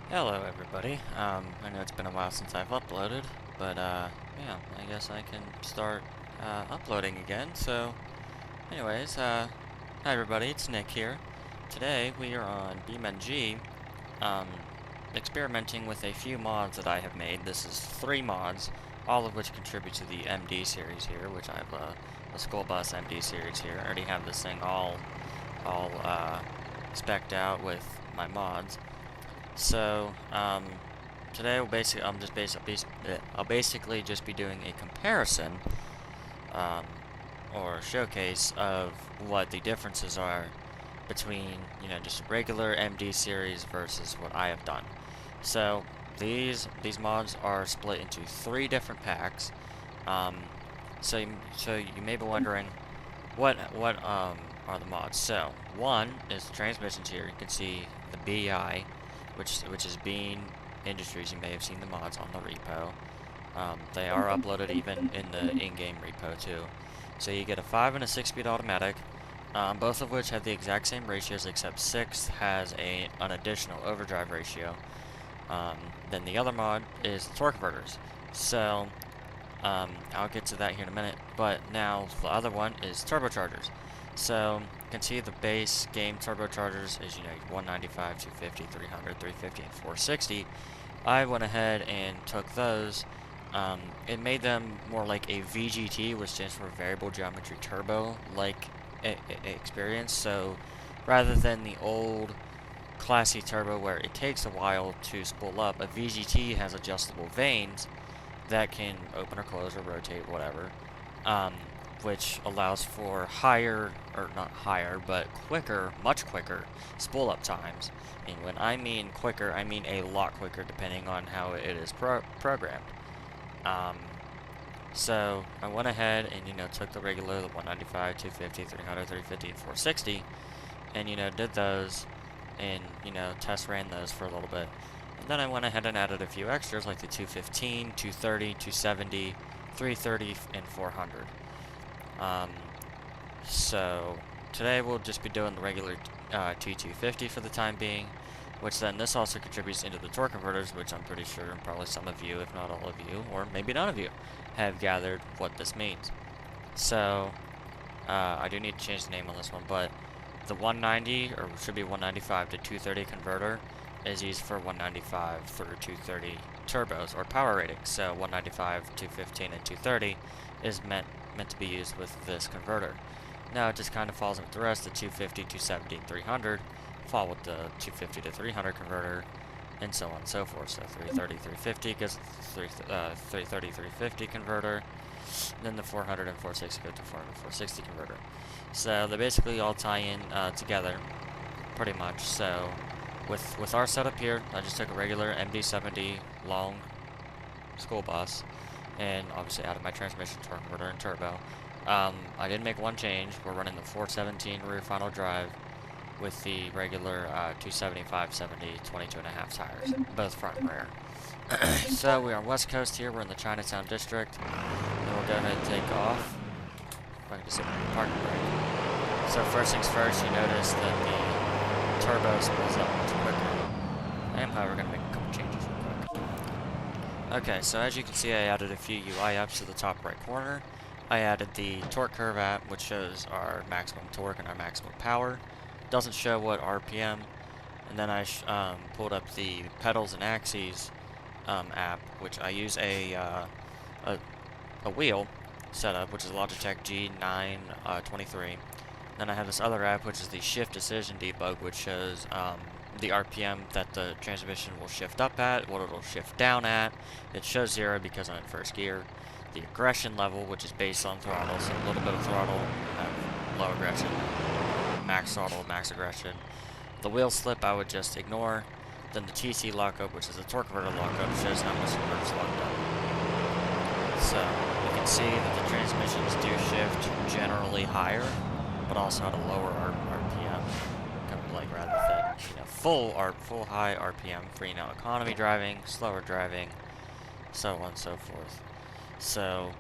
Hello everybody. I know it's been a while since I've uploaded, but yeah, I guess I can start uploading again. So, anyways, hi everybody, it's Nick here. Today we are on BeamNG, um, experimenting with a few mods that I have made. This is 3 mods, all of which contribute to the MD series here, which I have a school bus MD series here. I already have this thing all spec'd out with my mods. So, today I'll basically just be doing a comparison, um, or showcase of what the differences are between, just regular MD series versus what I have done. So, these mods are split into 3 different packs. Um, so you may be wondering, what are the mods? So, one is the transmissions here. You can see the BI, which is Bean Industries. You may have seen the mods on the repo. They are uploaded even in the in-game repo too. So you get a 5 and a 6-speed automatic, both of which have the exact same ratios, except 6 has an additional overdrive ratio. Then the other mod is torque converters. So I'll get to that here in a minute, but now the other one is turbochargers. So you can see the base game turbochargers is 195, 250, 300, 350, and 460. I went ahead and took those. It made them more like a VGT, which stands for Variable Geometry Turbo, like experience. So rather than the old classy turbo where it takes a while to spool up, a VGT has adjustable vanes that can open or close or rotate, whatever, which allows for higher, or not higher, but quicker, much quicker spool up times. And when I mean quicker, I mean a lot quicker depending on how it is programmed. So I went ahead and, took the regular, the 195, 250, 300, 350, and 460, and, did those, and, test ran those for a little bit. And then I went ahead and added a few extras like the 215, 230, 270, 330, and 400. So today we'll just be doing the regular T250 for the time being, which then this also contributes into the torque converters, which I'm pretty sure probably some of you, if not all of you, or maybe none of you, have gathered what this means. So I do need to change the name on this one, but the 190, or should be 195 to 230 converter is used for 195 through 230 turbos or power ratings. So 195, 215, and 230 is meant to be used with this converter. Now it just kind of falls in with the rest. The 250, 270, and 300 fall with the 250 to 300 converter, and so on and so forth. So 330, 350 goes 330, 350 converter. Then the 400 and 460 go to 400, 460 converter. So they basically all tie in together, pretty much. So with our setup here, I just took a regular MD70 long school bus, and obviously added my transmission, torque converter, and turbo. I did make one change. We're running the 417 rear final drive with the regular 275, 70, 22.5 tires, both front and rear. So we're on West Coast here. We're in the Chinatown district. And we'll go ahead and take off. If I can just hit my parking brake. So first things first, you notice that the turbo spools up much quicker. I am, however, going to make a couple changes real quick. Okay, so as you can see, I added a few UI apps to the top right corner. I added the torque curve app, which shows our maximum torque and our maximum power. Doesn't show what RPM. And then I pulled up the pedals and axes app, which I use a wheel setup, which is Logitech G923. Then I have this other app, which is the Shift Decision Debug, which shows the RPM that the transmission will shift up at, what it'll shift down at. It shows 0 because I'm in first gear. The aggression level, which is based on throttle, so a little bit of throttle, have low aggression, max throttle, max aggression. The wheel slip I would just ignore. Then the TC lockup, which is a torque converter lockup, shows how much the converter's locked up. So you can see that the transmissions do shift generally higher, but also at a lower RPM, like rather than full high RPM for economy driving, slower driving, so on and so forth. So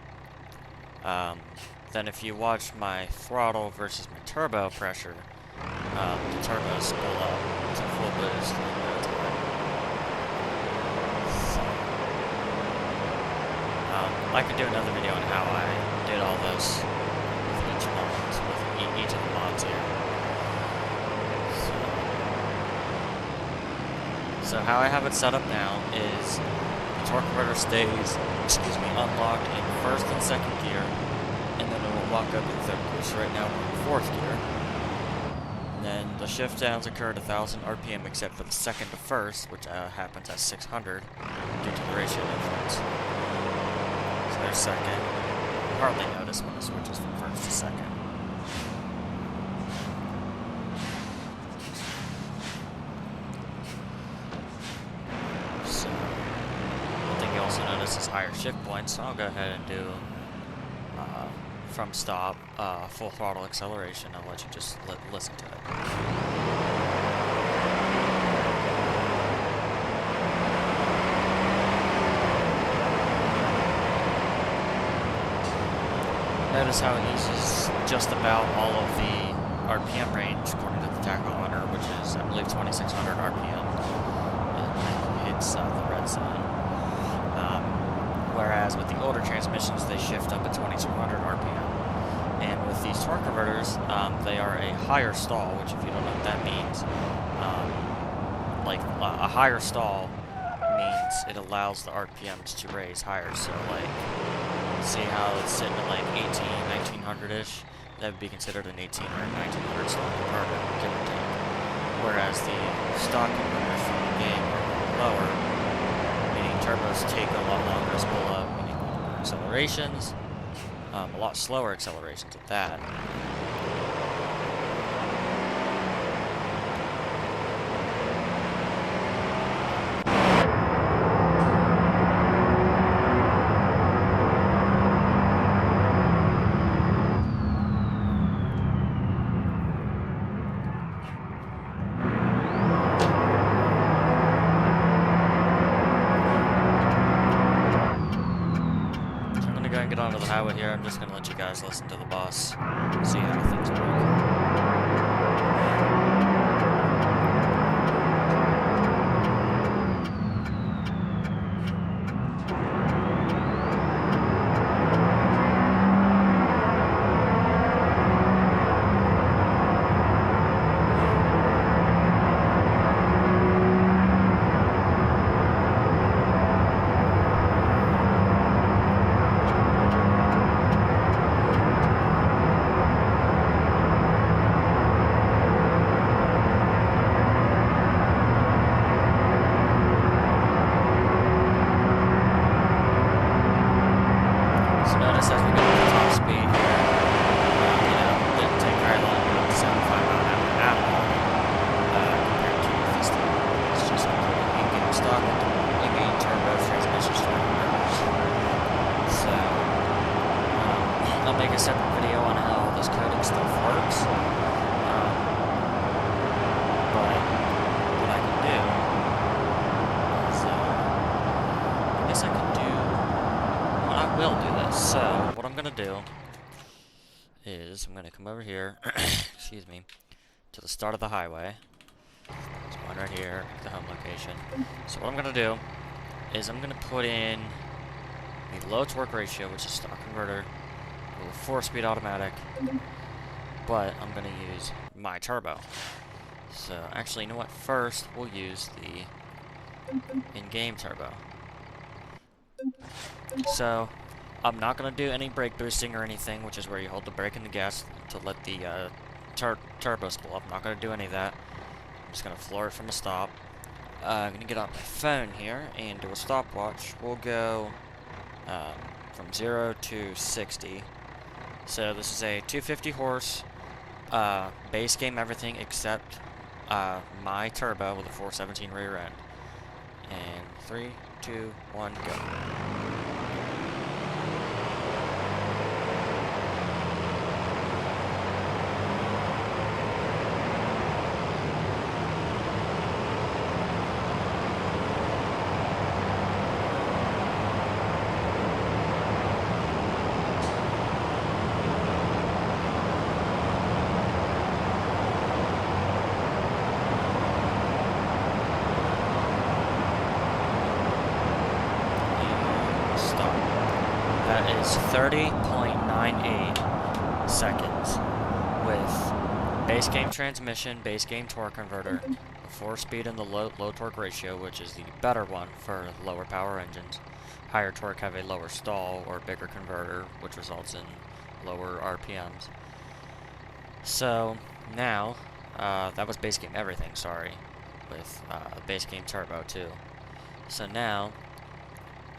then if you watch my throttle versus my turbo pressure, the turbo spool up to full boost in no time. I could do another video on how I did all this with each mod, with each of the mods here. So how I have it set up now is the torque converter stays, unlocked in first and second gear, and then it will lock up in third gear. So right now we're in fourth gear. And then the shift downs occur at 1,000 RPM except for the second to first, which happens at 600 due to the ratio difference. So there's second. You hardly notice when it switches from first to second. So one thing you also notice is higher shift points, so I'll go ahead and do from stop, full throttle acceleration. I'll let you just listen to it. Notice how it uses just about all of the RPM range according to the tachometer, which is, I believe, 2,600 RPM. And it hits the red sign. Whereas with the older transmissions, they shift up at 2,200 RPM. And with these torque converters, they are a higher stall, which if you don't know what that means, a higher stall means it allows the RPMs to raise higher. So like, see how it's sitting at like 1900-ish? That would be considered an 18 or 1900 stall converter, give or take. Whereas the stock converters from the game are lower, meaning turbos take a lot longer to spool up, meaning longer accelerations, a lot slower accelerations at that. Get onto the highway here. I'm just going to let you guys listen to the bus, see how things work. Notice as we go to the top speed here, it didn't take very long to go up to 75 mile an hour at all, compared to this thing. It's just completely in-game stock with the in-game turbo transmission stock converters. So, I'll make a separate video on how all this coding stuff works. But what I can do is, I guess I could do, well, I will do this. So, what I'm going to do is I'm going to come over here, excuse me, to the start of the highway. There's one right here, the home location. So what I'm going to do is I'm going to put in a low torque ratio, which is stock converter, with a 4-speed automatic, but I'm going to use my turbo. So, actually, you know what? First, we'll use the in-game turbo. So, I'm not going to do any brake boosting or anything, which is where you hold the brake and the gas to let the turbo spool up. I'm not going to do any of that. I'm just going to floor it from a stop. I'm going to get out my phone here and do a stopwatch. We'll go from 0 to 60. So this is a 250 horse, base game everything except my turbo with a 417 rear end. And 3, 2, 1, go. is 30.98 seconds with base game transmission, base game torque converter, a 4-speed and the low torque ratio, which is the better one for lower power engines. Higher torque have a lower stall or bigger converter, which results in lower RPMs. So now, that was base game everything, sorry, with base game turbo too. So now,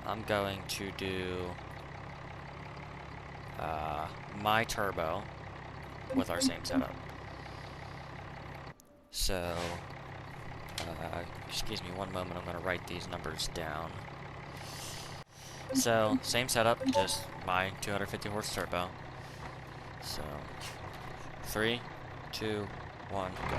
I'm going to do my turbo with our same setup. So, excuse me one moment, I'm going to write these numbers down. So, same setup, just my 250 horse turbo. So, 3, 2, 1, go.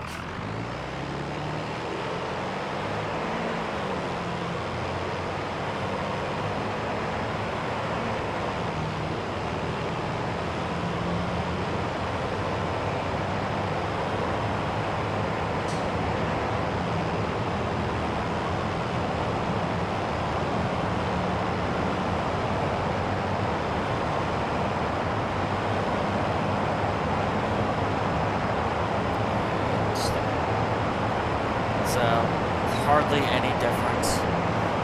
Hardly any difference.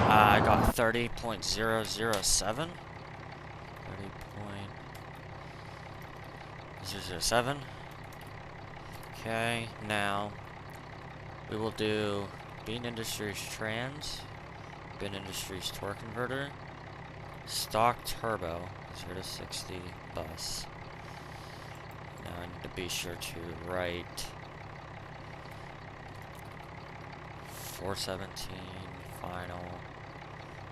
I got 30.007. 30.007. Okay, now we will do Beam Industries trans, Beam Industries torque converter, stock turbo, 0 to 60 bus. Now I need to be sure to write 417 final,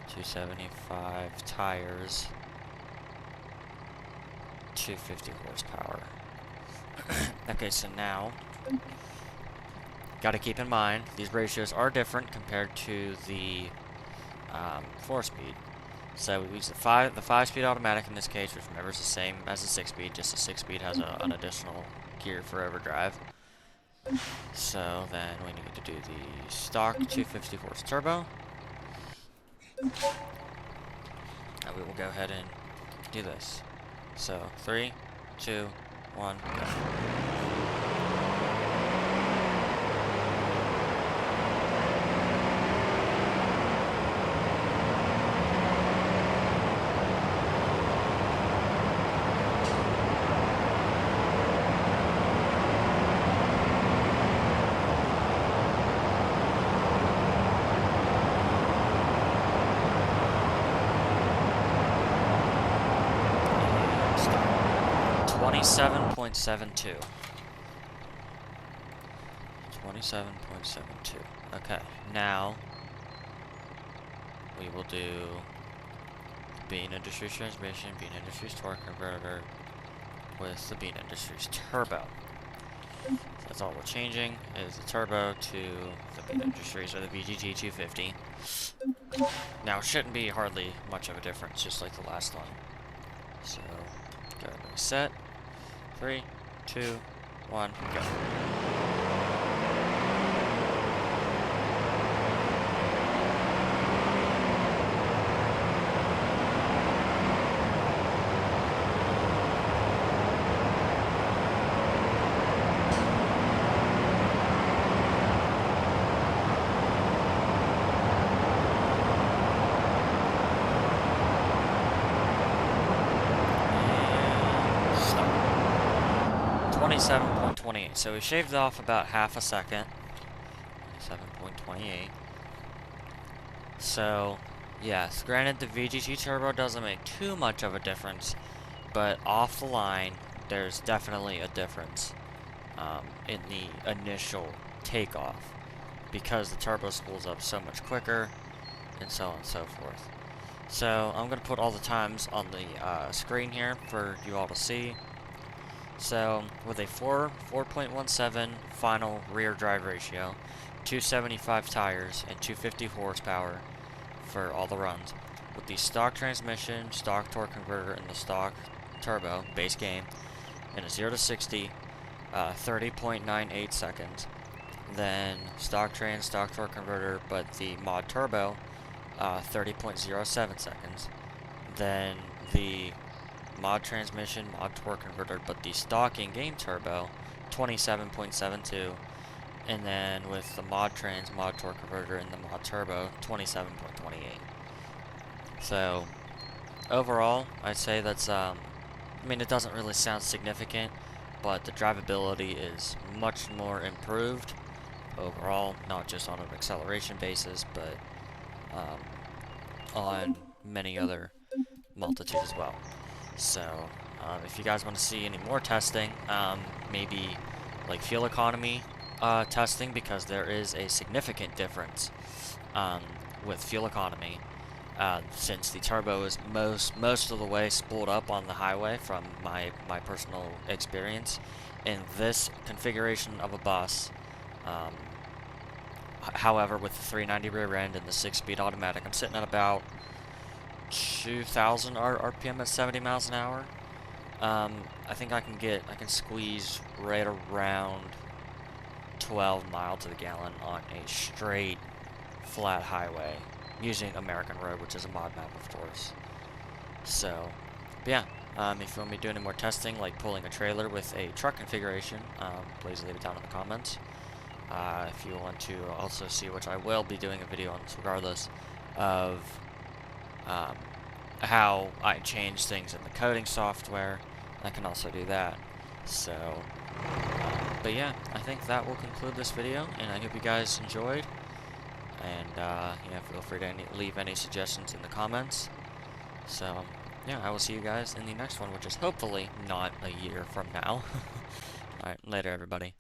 275 tires, 250 horsepower. Okay, so now, gotta keep in mind, these ratios are different compared to the 4-speed. So we use the 5-speed automatic in this case, which remember is the same as the 6-speed, just the 6-speed has an additional gear for overdrive. So then we need to do the stock 250 horse turbo. And we will go ahead and do this. So 3, 2, 1, go. Stop. 27.72. 27.72. Okay, now we will do Beam Industries transmission, Beam Industries torque converter with the Beam Industries turbo. So that's all we're changing is the turbo to the Beam Industries or the BGG 250. Now it shouldn't be hardly much of a difference, just like the last one. So go ahead and reset. 3, 2, 1, go. And stop. 27.28. So we shaved off about half a second. 27.28. So, yes, granted the VGT turbo doesn't make too much of a difference, but off the line, there's definitely a difference in the initial takeoff because the turbo spools up so much quicker and so on and so forth. So I'm going to put all the times on the screen here for you all to see. So with a 4.17 final rear drive ratio, 275 tires, and 250 horsepower for all the runs, with the stock transmission, stock torque converter, and the stock turbo, base game, and a 0 to 60, 30.98 seconds. Then stock trans, stock torque converter, but the mod turbo, 30.07 seconds. Then the mod transmission, mod torque converter, but the stock in-game turbo, 27.72, and then with the mod trans, mod torque converter, and the mod turbo, 27.28. So overall, I'd say that's, I mean, it doesn't really sound significant, but the drivability is much more improved overall, not just on an acceleration basis, but on many other multitude as well. So, if you guys want to see any more testing, maybe like fuel economy testing, because there is a significant difference with fuel economy since the turbo is most of the way spooled up on the highway from my personal experience. In this configuration of a bus, however, with the 390 rear end and the 6-speed automatic, I'm sitting at about 2,000 RPM at 70 miles an hour. I think I can squeeze right around 12 miles to the gallon on a straight, flat highway using American Road, which is a mod map, of course. So, but yeah, if you want me to do any more testing, like pulling a trailer with a truck configuration, please leave it down in the comments. If you want to also see, which I will be doing a video on this regardless, of how I change things in the coding software, I can also do that. So, but yeah, I think that will conclude this video, and I hope you guys enjoyed. And yeah, feel free to leave any suggestions in the comments. So, yeah, I will see you guys in the next one, which is hopefully not a year from now. Alright, later everybody.